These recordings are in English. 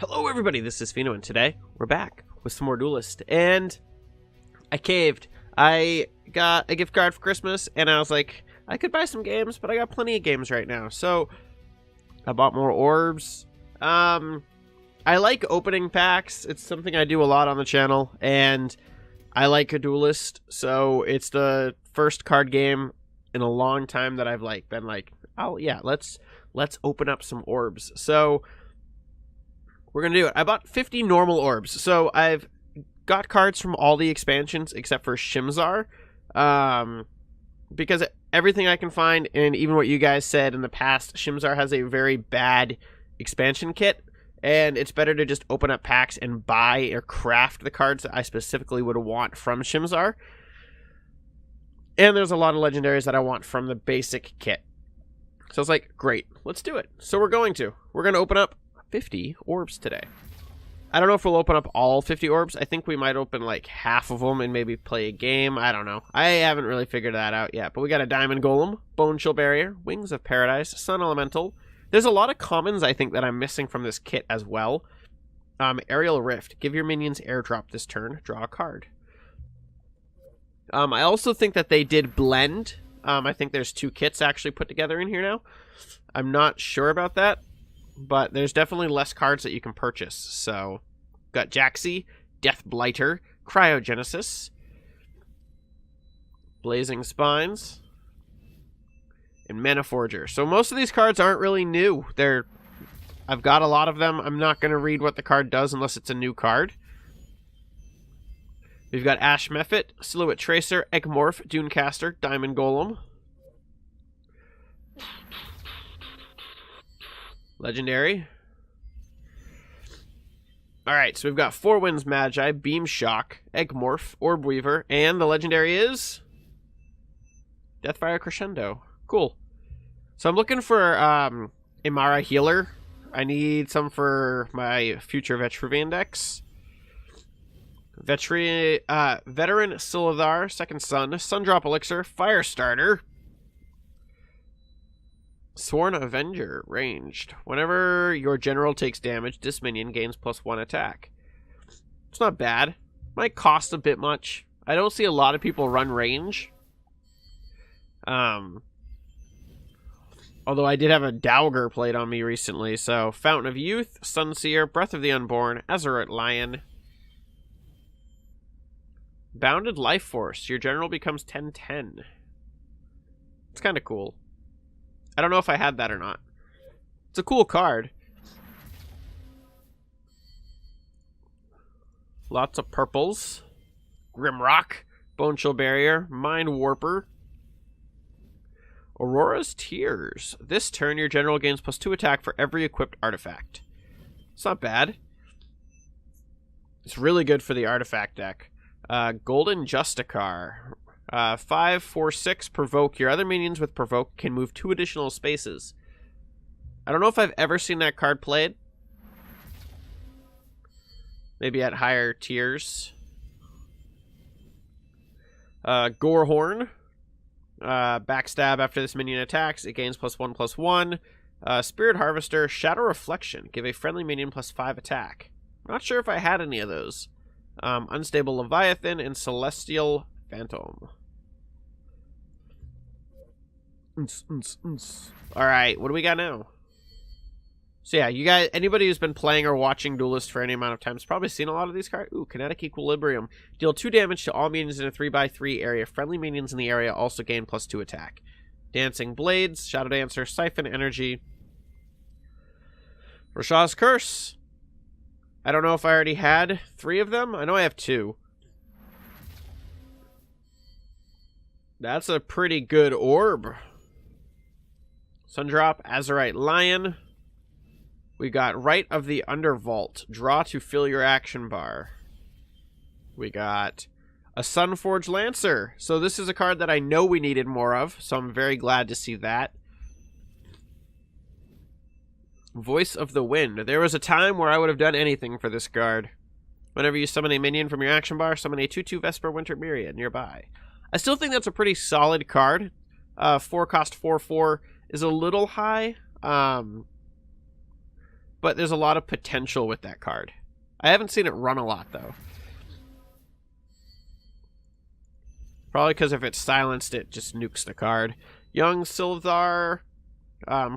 Hello everybody, this is Pheno, and today we're back with some more Duelyst. And I caved. I got a gift card for Christmas, and I was like, I could buy some games, but I got plenty of games right now. So I bought more Orbs. I like opening packs. It's something I do a lot on the channel, and I like a Duelyst. So it's the first card game in a long time that I've been like, oh yeah, let's open up some Orbs. So we're going to do it. I bought 50 normal Orbs. So I've got cards from all the expansions except for Shimzar. Because everything I can find, and even what you guys said in the past, Shimzar has a very bad expansion kit. And it's better to just open up packs and buy or craft the cards that I specifically would want from Shimzar. And there's a lot of legendaries that I want from the basic kit. So I was like, great, let's do it. So we're going to open up 50 Orbs today. I don't know if we'll open up all 50 Orbs. I think we might open like half of them and maybe play a game. I don't know. I haven't really figured that out yet. But we got a Diamond Golem, Bone Chill Barrier, Wings of Paradise, Sun Elemental. There's a lot of commons I think that I'm missing from this kit as well. Aerial Rift. Give your minions airdrop this turn. Draw a card. I also think that they did blend. I think there's two kits actually put together in here now. I'm not sure about that. But there's definitely less cards that you can purchase. So, got Jaxi, Death Blighter, Cryogenesis, Blazing Spines, and Mana Forger. So most of these cards aren't really new. I've got a lot of them. I'm not going to read what the card does unless it's a new card. We've got Ash Mephit, Silhouette Tracer, Eggmorph, Dunecaster, Diamond Golem. Legendary. Alright, so we've got Four Winds Magi, Beam Shock, Eggmorph, Orb Weaver, and the legendary is Deathfire Crescendo. Cool. So I'm looking for Imara Healer. I need some for my future Vetruvian decks. Veteran Silithar, Second Son, Sundrop Elixir, Firestarter. Sworn Avenger, ranged. Whenever your general takes damage, this minion gains +1 attack. It's not bad. Might cost a bit much. I don't see a lot of people run range. Although I did have a Daugr played on me recently. So, Fountain of Youth, Sunseer, Breath of the Unborn, Azerite Lion. Bounded Life Force. Your general becomes 10/10. It's kind of cool. I don't know if I had that or not. It's a cool card. Lots of purples. Grimrock, Bone Chill Barrier, Mind Warper. Aurora's Tears. This turn, your general gains +2 attack for every equipped artifact. It's not bad. It's really good for the artifact deck. Golden Justicar. 5, 4, 6, Provoke. Your other minions with Provoke can move 2 additional spaces. I don't know if I've ever seen that card played. Maybe at higher tiers. Gorehorn. Backstab after this minion attacks. It gains +1/+1. Spirit Harvester. Shadow Reflection. Give a friendly minion +5 attack. I'm not sure if I had any of those. Unstable Leviathan and Celestial Phantom. Alright, what do we got now? So yeah, you guys, anybody who's been playing or watching Duelyst for any amount of time has probably seen a lot of these cards. Ooh, Kinetic Equilibrium. Deal 2 damage to all minions in a 3x3 area. Friendly minions in the area also gain +2 attack. Dancing Blades, Shadow Dancer, Siphon Energy. Rashaw's Curse. I don't know if I already had 3 of them. I know I have 2. That's a pretty good orb. Sundrop, Azerite Lion. We got Rite of the Undervault. Draw to fill your action bar. We got a Sunforged Lancer. So this is a card that I know we needed more of, so I'm very glad to see that. Voice of the Wind. There was a time where I would have done anything for this card. Whenever you summon a minion from your action bar, summon a 2/2 Vesper Winter Myriad nearby. I still think that's a pretty solid card. 4 cost 4/4 is a little high. but there's a lot of potential with that card. I haven't seen it run a lot, though. Probably because if it's silenced, it just nukes the card. Young Sylthar,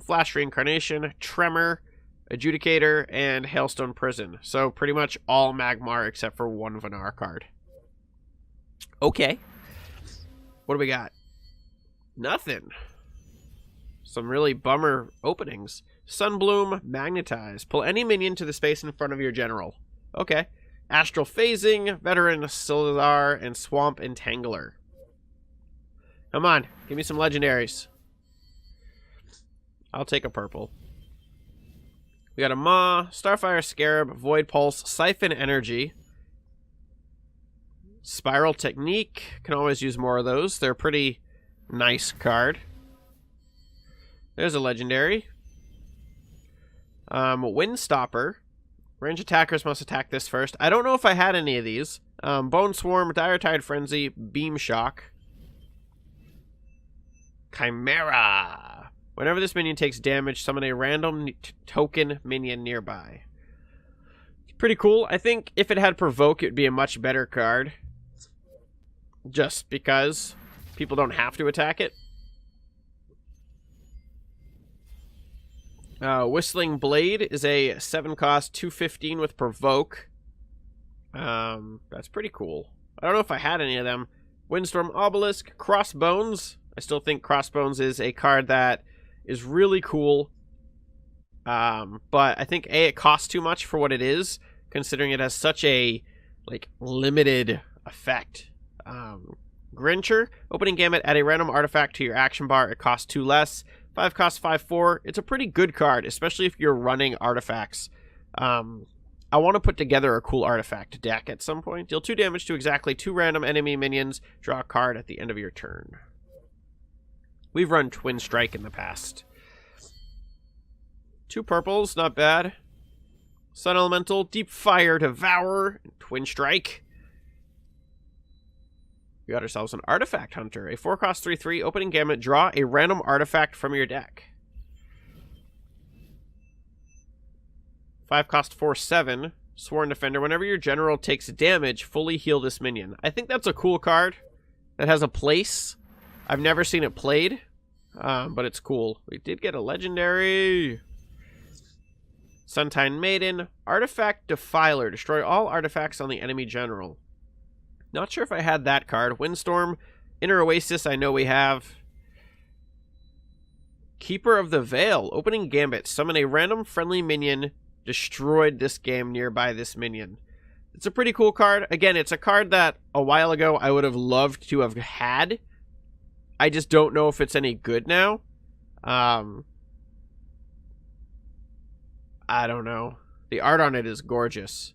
Flash Reincarnation, Tremor, Adjudicator, and Hailstone Prison. So pretty much all Magmar except for one Venar card. Okay. What do we got? Nothing. Some really bummer openings. Sunbloom, Magnetize. Pull any minion to the space in front of your general. Okay. Astral Phasing, Veteran Sylthar, and Swamp Entangler. Come on, give me some legendaries. I'll take a purple. We got a Maw, Starfire Scarab, Void Pulse, Siphon Energy, Spiral Technique. Can always use more of those. They're a pretty nice card. There's a legendary. Windstopper. Range attackers must attack this first. I don't know if I had any of these. Bone Swarm, Dire Tide Frenzy, Beam Shock. Chimera. Whenever this minion takes damage, summon a random token minion nearby. Pretty cool. I think if it had Provoke, it would be a much better card. Just because people don't have to attack it. Whistling Blade is a 7-cost 2/15 with Provoke. That's pretty cool. I don't know if I had any of them. Windstorm Obelisk, Crossbones. I still think Crossbones is a card that is really cool. But I think A, it costs too much for what it is, considering it has such a limited effect. Grincher, opening Gambit, add a random artifact to your action bar. It costs 2 less. 5 costs 5/4. It's a pretty good card, especially if you're running artifacts. I want to put together a cool artifact deck at some point. Deal 2 damage to exactly 2 random enemy minions. Draw a card at the end of your turn. We've run Twin Strike in the past. 2 purples, not bad. Sun Elemental, Deep Fire, Devour, and Twin Strike. We got ourselves an Artifact Hunter. A 4-cost 3/3, opening Gambit, draw a random artifact from your deck. 5-cost 4/7, Sworn Defender. Whenever your general takes damage, fully heal this minion. I think that's a cool card that has a place. I've never seen it played, but it's cool. We did get a legendary. Suntine Maiden, Artifact Defiler. Destroy all artifacts on the enemy general. Not sure if I had that card. Windstorm, Inner Oasis, I know we have. Keeper of the Veil, opening Gambit. Summon a random friendly minion. Destroyed this game nearby this minion. It's a pretty cool card. Again, it's a card that a while ago I would have loved to have had. I just don't know if it's any good now. I don't know. The art on it is gorgeous.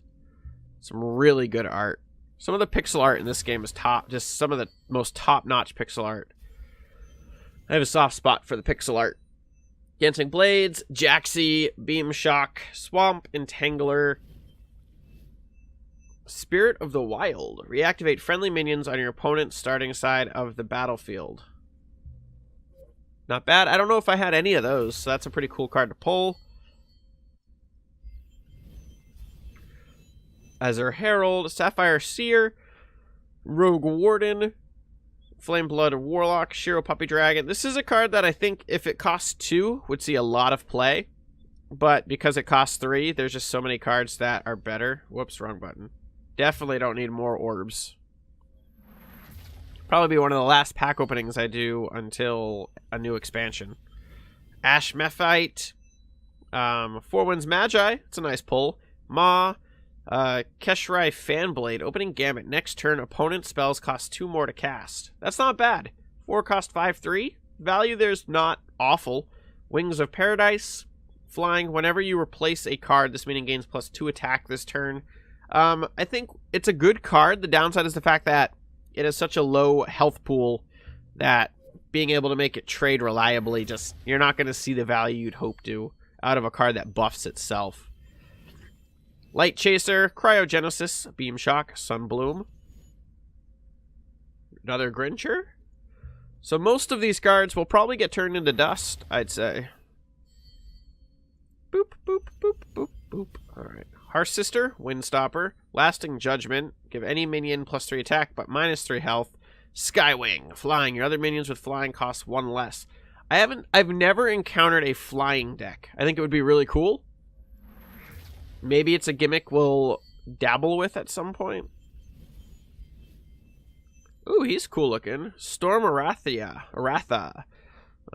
Some really good art. Some of the pixel art in this game is top. Just some of the most top-notch pixel art. I have a soft spot for the pixel art. Dancing Blades, Jaxi, Beam Shock, Swamp Entangler, Spirit of the Wild. Reactivate friendly minions on your opponent's starting side of the battlefield. Not bad. I don't know if I had any of those, so that's a pretty cool card to pull. Azure Herald, Sapphire Seer, Rogue Warden, Flame Blood Warlock, Shiro Puppy Dragon. This is a card that I think if it costs 2 would see a lot of play. But because it costs 3, there's just so many cards that are better. Whoops, wrong button. Definitely don't need more Orbs. Probably be one of the last pack openings I do until a new expansion. Ash Mephite, Four Winds Magi. It's a nice pull. Maw. Keshrai Fanblade, opening Gambit. Next turn, opponent spells cost 2 more to cast. That's not bad. 4 cost 5/3. Value there's not awful. Wings of Paradise, flying. Whenever you replace a card, this minion gains +2 attack this turn. I think it's a good card. The downside is the fact that it has such a low health pool that being able to make it trade reliably, just you're not going to see the value you'd hope to out of a card that buffs itself. Light Chaser, Cryogenesis, Beam Shock, Sunbloom. Another Grincher. So most of these cards will probably get turned into dust, I'd say. Boop, boop, boop, boop. Boop. Alright. Harsh Sister, Windstopper, Lasting Judgment, give any minion +3 attack but -3 health. Skywing, flying. Your other minions with flying cost 1 less. I've never encountered a flying deck. I think it would be really cool. Maybe it's a gimmick we'll dabble with at some point. Ooh, he's cool looking. Storm Aratha.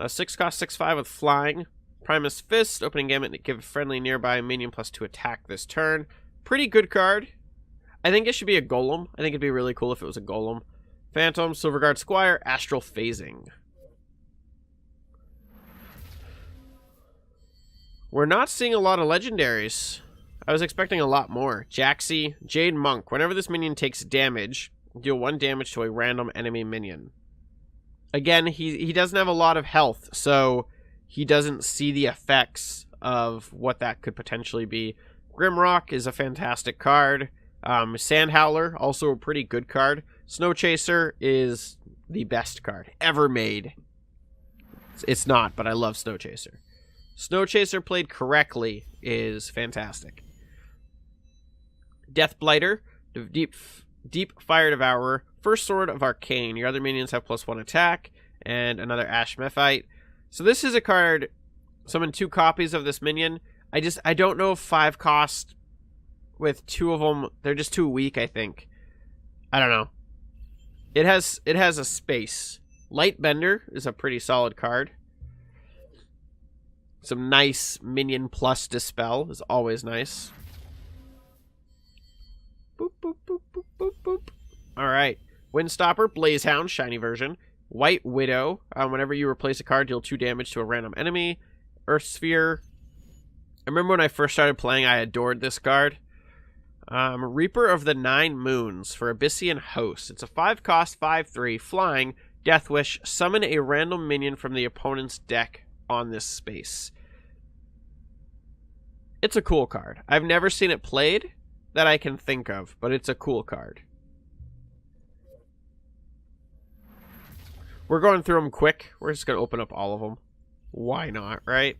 6 cost 6/5 with flying. Primus Fist, opening gamut to give friendly nearby minion +2 attack this turn. Pretty good card. I think it should be a golem. I think it'd be really cool if it was a golem. Phantom, Silverguard Squire, Astral Phasing. We're not seeing a lot of legendaries. I was expecting a lot more. Jaxi, Jade Monk. Whenever this minion takes damage, deal 1 damage to a random enemy minion. Again, he doesn't have a lot of health, so he doesn't see the effects of what that could potentially be. Grimrock is a fantastic card. Sand Howler, also a pretty good card. Snow Chaser is the best card ever made. It's not, but I love Snow Chaser. Snow Chaser played correctly is fantastic. Death Blighter, Deep Fire Devourer, First Sword of Arcane. Your other minions have +1 attack, and another Ash Mephite. So this is a card, summon 2 copies of this minion. I don't know if 5 cost with 2 of them. They're just too weak, I think. I don't know. It has a space. Lightbender is a pretty solid card. Some nice minion plus dispel is always nice. Boop, boop, boop, boop, boop, boop. Alright. Windstopper, Blazehound, shiny version. White Widow. Whenever you replace a card, deal 2 damage to a random enemy. Earth Sphere. I remember when I first started playing, I adored this card. Reaper of the Nine Moons for Abyssian Host. It's a 5 cost, 5/3, flying, Death Wish. Summon a random minion from the opponent's deck on this space. It's a cool card. I've never seen it played that I can think of, but it's a cool card. We're going through them quick. We're just going to open up all of them. Why not, right?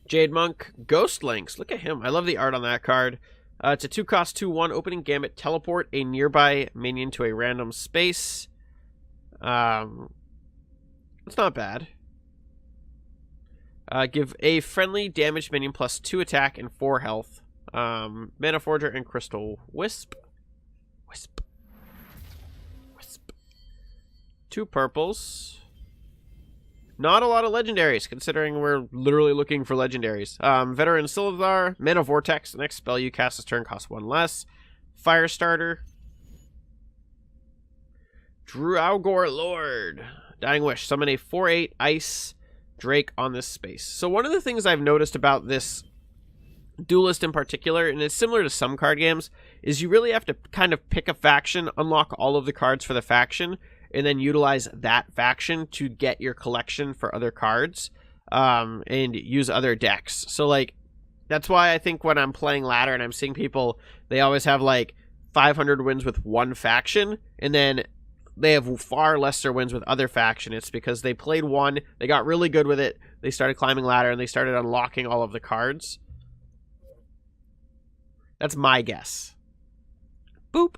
Jade Monk, Ghost Links. Look at him. I love the art on that card. It's a 2 cost, 2/1, opening gamut, teleport a nearby minion to a random space. It's not bad. Give a friendly damage minion +2 attack and 4 health. Mana Forger and Crystal Wisp. 2 purples. Not a lot of legendaries, considering we're literally looking for legendaries. Veteran Silithar, Mana Vortex. The next spell you cast this turn costs 1 less. Firestarter. Draugr Lord. Dying Wish. Summon a 4/8 Ice Drake on this space. So one of the things I've noticed about this Duelyst in particular, and it's similar to some card games, is you really have to kind of pick a faction, unlock all of the cards for the faction, and then utilize that faction to get your collection for other cards, and use other decks. So, like, that's why I think when I'm playing ladder and I'm seeing people, they always have, like, 500 wins with one faction, and then they have far lesser wins with other faction. It's because they played one, they got really good with it, they started climbing ladder, and they started unlocking all of the cards. That's my guess. Boop.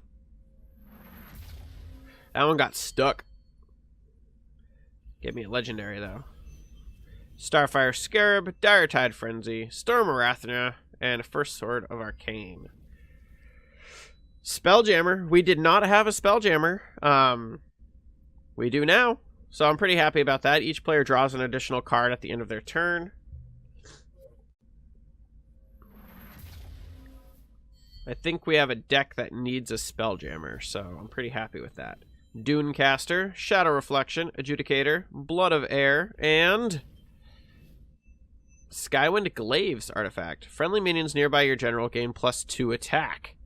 That one got stuck. Give me a legendary, though. Starfire Scarab, Dire Tide Frenzy, Storm Arathna, and First Sword of Arcane. Spelljammer. We did not have a Spelljammer. We do now. So I'm pretty happy about that. Each player draws an additional card at the end of their turn. I think we have a deck that needs a Spelljammer, so I'm pretty happy with that. Dunecaster, Shadow Reflection, Adjudicator, Blood of Air, and Skywind Glaives artifact. Friendly minions nearby your general gain +2 attack.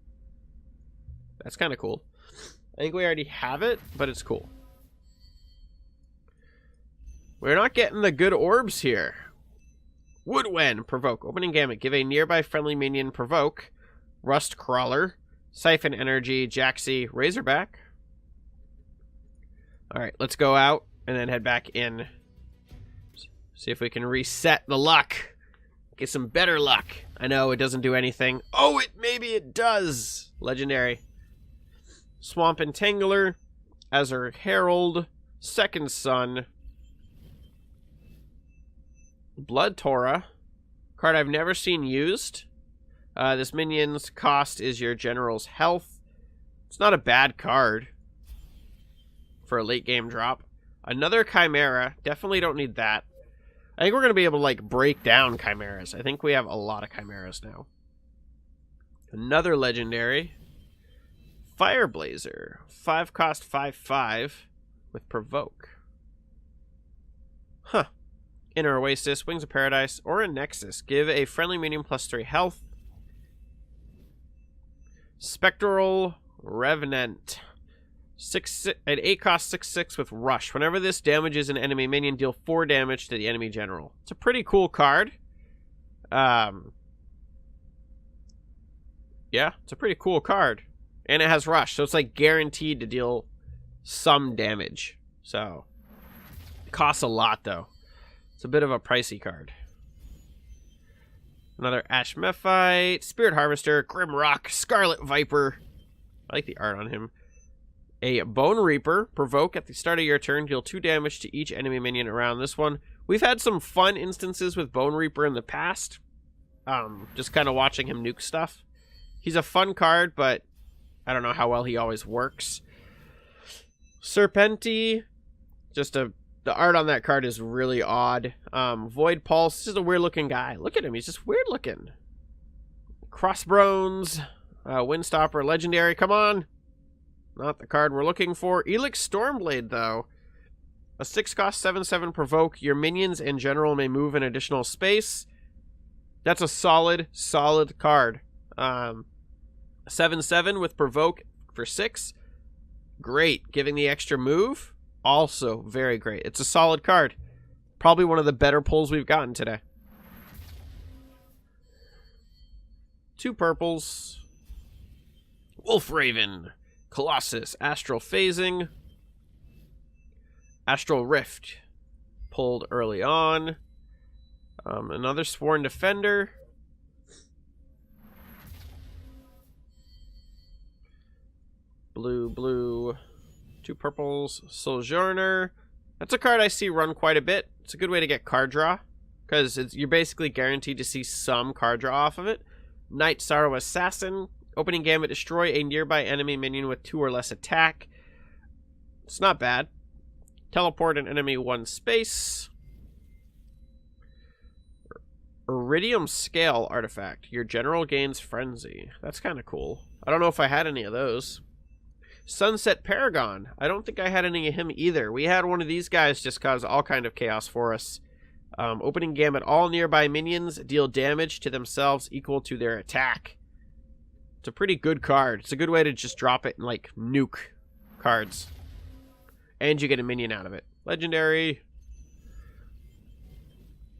That's kind of cool. I think we already have it, but it's cool. We're not getting the good orbs here. Woodwen, Provoke. Opening gamut. Give a nearby friendly minion Provoke. Rust Crawler. Siphon Energy. Jaxi. Razorback. Alright, let's go out and then head back in. See if we can reset the luck. Get some better luck. I know it doesn't do anything. Oh, maybe it does. Legendary. Swamp Entangler, Azure Herald, Second Son, Blood Torah, card I've never seen used. This minion's cost is your general's health. It's not a bad card for a late game drop. Another Chimera, definitely don't need that. I think we're going to be able to like break down Chimeras. I think we have a lot of Chimeras now. Another legendary. Fireblazer. 5 cost 5/5 with Provoke. Huh. Inner Oasis, Wings of Paradise, or a Nexus. Give a friendly minion +3 health. Spectral Revenant. An 8 cost 6/6 with Rush. Whenever this damages an enemy minion, deal 4 damage to the enemy general. It's a pretty cool card. Yeah, it's a pretty cool card. And it has Rush, so it's like guaranteed to deal some damage. So, it costs a lot though. It's a bit of a pricey card. Another Ash Mephite, Spirit Harvester, Grimrock, Scarlet Viper. I like the art on him. A Bone Reaper, provoke at the start of your turn, deal 2 damage to each enemy minion around this one. We've had some fun instances with Bone Reaper in the past. Just kind of watching him nuke stuff. He's a fun card, but I don't know how well he always works. Serpenti, the art on that card is really odd. Void Pulse, this is a weird looking guy. Look at him, he's just weird looking. Crossbones, Windstopper, legendary, come on. Not the card we're looking for. Elix Stormblade, though. A 6 cost 7/7 provoke. Your minions in general may move an additional space. That's a solid card. 7/7 with provoke for 6. Great. Giving the extra move. Also very great. It's a solid card. Probably one of the better pulls we've gotten today. 2 purples. Wolf Raven. Colossus, Astral Phasing, Astral Rift, pulled early on. Another Sworn Defender. Blue, 2 purples, Sojourner. That's a card I see run quite a bit. It's a good way to get card draw, because you're basically guaranteed to see some card draw off of it. Night Sorrow Assassin. Opening Gambit, destroy a nearby enemy minion with 2 or less attack. It's not bad. Teleport an enemy 1 space. Iridium Scale artifact. Your general gains Frenzy. That's kind of cool. I don't know if I had any of those. Sunset Paragon. I don't think I had any of him either. We had one of these guys just cause all kind of chaos for us. Opening Gambit, all nearby minions deal damage to themselves equal to their attack. It's a pretty good card. It's a good way to just drop it and, like, nuke cards. And you get a minion out of it. Legendary.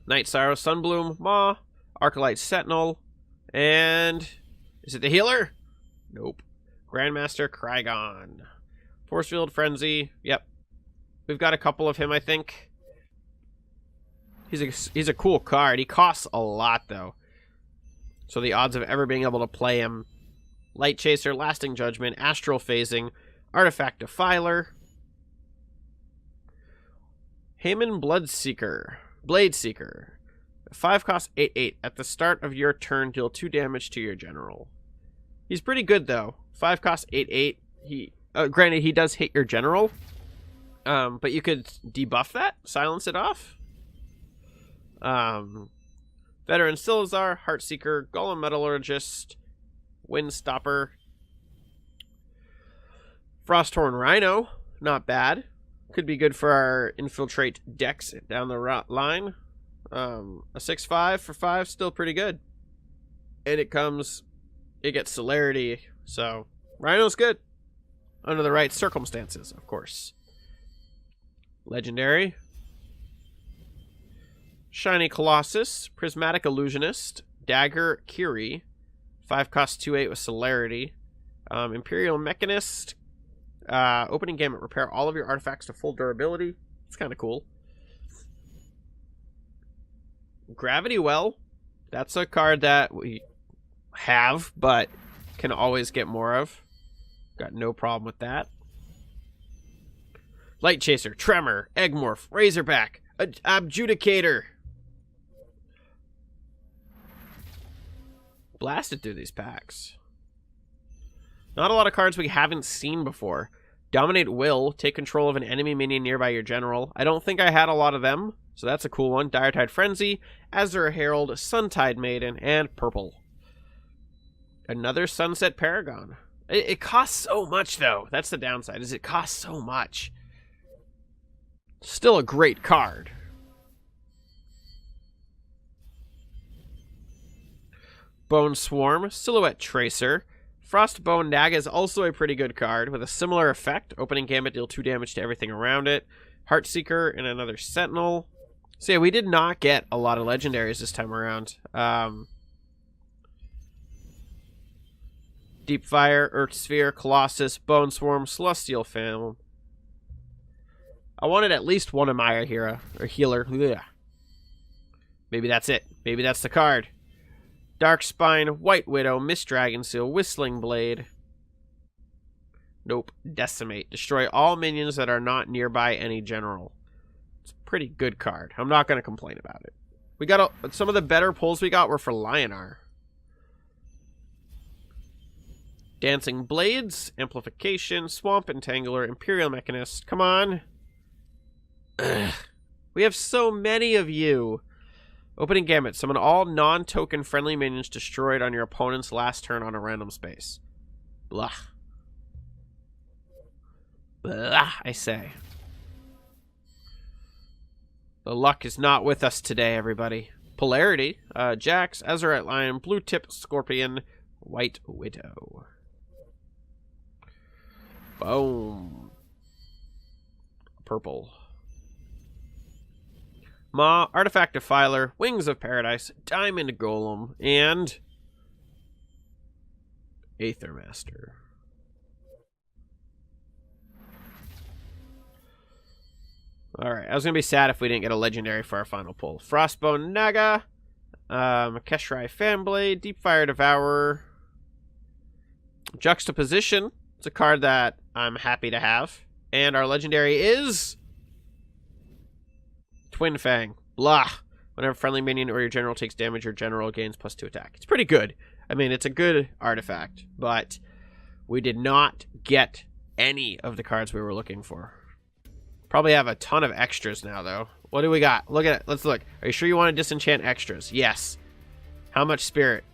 Night Sorrow, Sunbloom, Maw, Arclight Sentinel, and... is it the healer? Nope. Grandmaster Krygon. Force Field Frenzy. Yep. We've got a couple of him, I think. He's a cool card. He costs a lot, though. So the odds of ever being able to play him... Light Chaser, Lasting Judgment, Astral Phasing, Artifact Defiler, Haemon Blade Seeker. 5 cost 8/8. At the start of your turn, deal 2 damage to your general. He's pretty good though. 5 cost 8/8. Granted, he does hit your general, but you could debuff that, silence it off. Veteran Silazar, Heartseeker, Golem Metallurgist, Windstopper, Frosthorn Rhino, not bad. Could be good for our infiltrate decks down the line. A 6/5 for 5, still pretty good. And it gets celerity, so Rhino's good. Under the right circumstances, of course. Legendary. Shiny Colossus, Prismatic Illusionist, Dagger Kiri, 5 cost 2/8 with celerity. Imperial Mechanist. Opening Gambit, repair all of your artifacts to full durability. It's kind of cool. Gravity Well. That's a card that we have, but can always get more of. Got no problem with that. Light Chaser, Tremor, Eggmorph, Razorback, Adjudicator. Blasted through these packs. Not a lot of cards we haven't seen before. Dominate Will, take control of an enemy minion nearby your general. I don't think I had a lot of them, so that's a cool one. Diretide Frenzy, Azure Herald, Suntide Maiden, and purple. Another Sunset Paragon. It costs so much, though. That's the downside, is it costs so much. Still a great card. Bone Swarm, Silhouette Tracer. Frostbone Naga is also a pretty good card with a similar effect. Opening Gambit, deal 2 damage to everything around it. Heartseeker and another Sentinel. So yeah, we did not get a lot of legendaries this time around. Deep Fire, Earth Sphere, Colossus, Bone Swarm, Celestial Film. I wanted at least one Amaya Hero, or Healer. Ugh. Maybe that's it. Maybe that's the card. Darkspine, White Widow, Mist Dragon Seal, Whistling Blade. Nope. Decimate. Destroy all minions that are not nearby any general. It's a pretty good card. I'm not going to complain about it. We got some of the better pulls we got were for Lionar. Dancing Blades, Amplification, Swamp Entangler, Imperial Mechanist. Come on. Ugh. We have so many of you. Opening Gambit. Summon all non-token friendly minions destroyed on your opponent's last turn on a random space. Blah. Blah, I say. The luck is not with us today, everybody. Polarity. Jax, Azurite Lion, Blue Tip Scorpion, White Widow. Boom. Purple. Ma, Artifact Defiler, Wings of Paradise, Diamond Golem, and Aether Master. Alright, I was going to be sad if we didn't get a legendary for our final pull. Frostbone Naga, Keshrai Fanblade, Deepfire Devourer, Juxtaposition. It's a card that I'm happy to have. And our legendary is Twin Fang. Blah. Whenever friendly minion or your general takes damage, your general gains +2 attack. It's pretty good. I mean, it's a good artifact, but we did not get any of the cards we were looking for. Probably have a ton of extras now, though. What do we got? Look at it. Let's look. Are you sure you want to disenchant extras? Yes. How much spirit?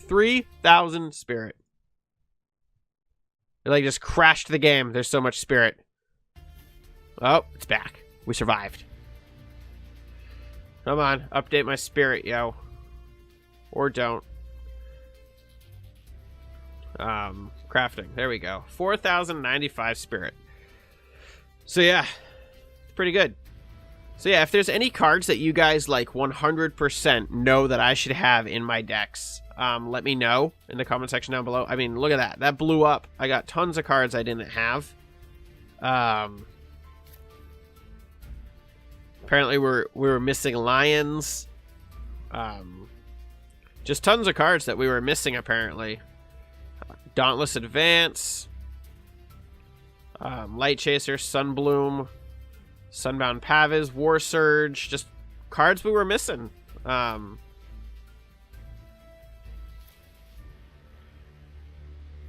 3,000 spirit. It like just crashed the game. There's so much spirit. Oh, it's back. We survived. Come on, update my spirit, yo. Or don't. Crafting. There we go. 4,095 spirit. So yeah, pretty good. So yeah, if there's any cards that you guys like 100% know that I should have in my decks, let me know in the comment section down below. I mean, look at that. That blew up. I got tons of cards I didn't have. Apparently we were missing lions. Just tons of cards that we were missing, apparently. Dauntless Advance. Light Chaser, Sunbloom. Sunbound Pavis, War Surge. Just cards we were missing.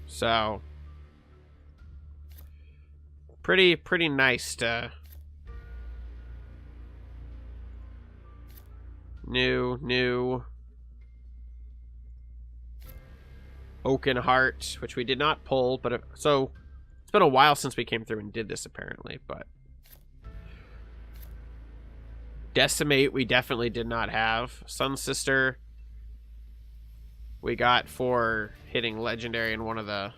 So pretty nice to new Oaken Heart, which we did not pull, but so it's been a while since we came through and did this apparently, but Decimate we definitely did not have. Sun Sister we got for hitting legendary in one of the...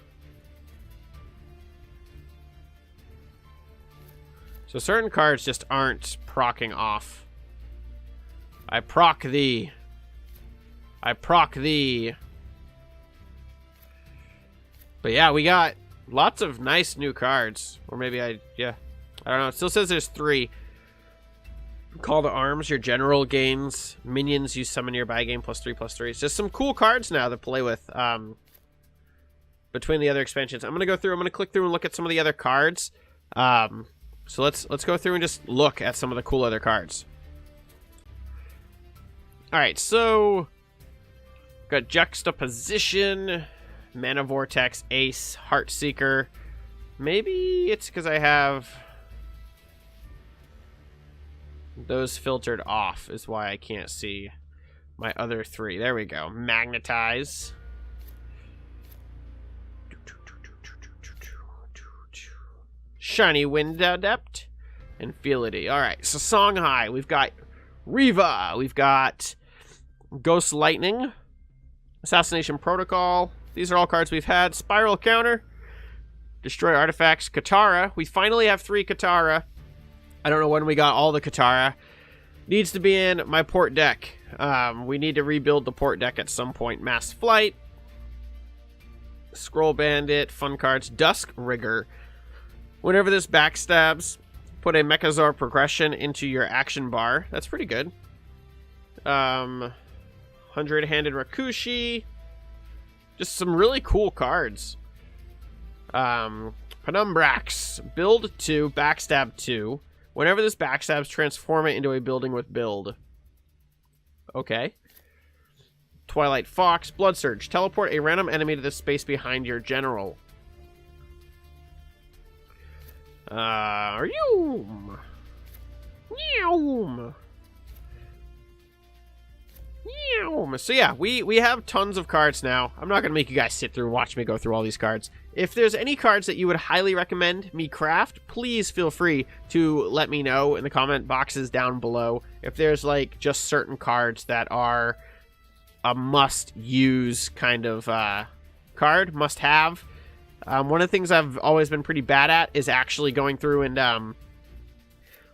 So certain cards just aren't proccing off. I proc thee. I proc thee. But yeah, we got lots of nice new cards. Or maybe yeah. I don't know. It still says there's 3. Call to Arms, your general gains. Minions, you summon nearby, gain +3/+3. It's just some cool cards now to play with between the other expansions. I'm going to go through, I'm going to click through and look at some of the other cards. So let's go through and just look at some of the cool other cards. Alright, so got Juxtaposition, Mana Vortex, Ace, Heartseeker. Maybe it's because I have those filtered off is why I can't see my other three. There we go. Magnetize. Shiny Wind Adept. And Feality. Alright, so Song High. We've got Riva. We've got Ghost Lightning. Assassination Protocol. These are all cards we've had. Spiral Counter. Destroy Artifacts. Katara. We finally have 3 Katara. I don't know when we got all the Katara. Needs to be in my port deck. We need to rebuild the port deck at some point. Mass Flight. Scroll Bandit. Fun cards. Dusk Rigger. Whenever this backstabs, put a Mechazor progression into your action bar. That's pretty good. 100-handed Rakushi. Just some really cool cards. Penumbrax. Build 2, backstab 2. Whenever this backstabs, transform it into a building with build. Okay. Twilight Fox. Blood Surge. Teleport a random enemy to the space behind your general. Meow. So yeah, we have tons of cards now. I'm not going to make you guys sit through and watch me go through all these cards. If there's any cards that you would highly recommend me craft, please feel free to let me know in the comment boxes down below. If there's like just certain cards that are a must-use kind of card, must-have. One of the things I've always been pretty bad at is actually going through and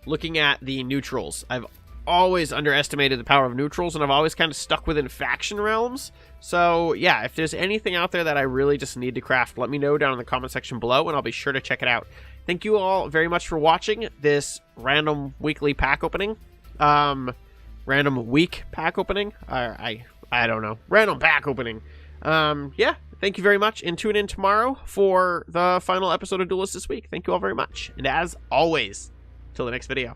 looking at the neutrals. I've always underestimated the power of neutrals, and I've always kind of stuck within faction realms. So yeah, if there's anything out there that I really just need to craft, let me know down in the comment section below, and I'll be sure to check it out. Thank you all very much for watching this random weekly pack opening. Random week pack opening. I don't know. Random pack opening. Yeah, thank you very much, and tune in tomorrow for the final episode of Duelyst this week. Thank you all very much, and as always, till the next video.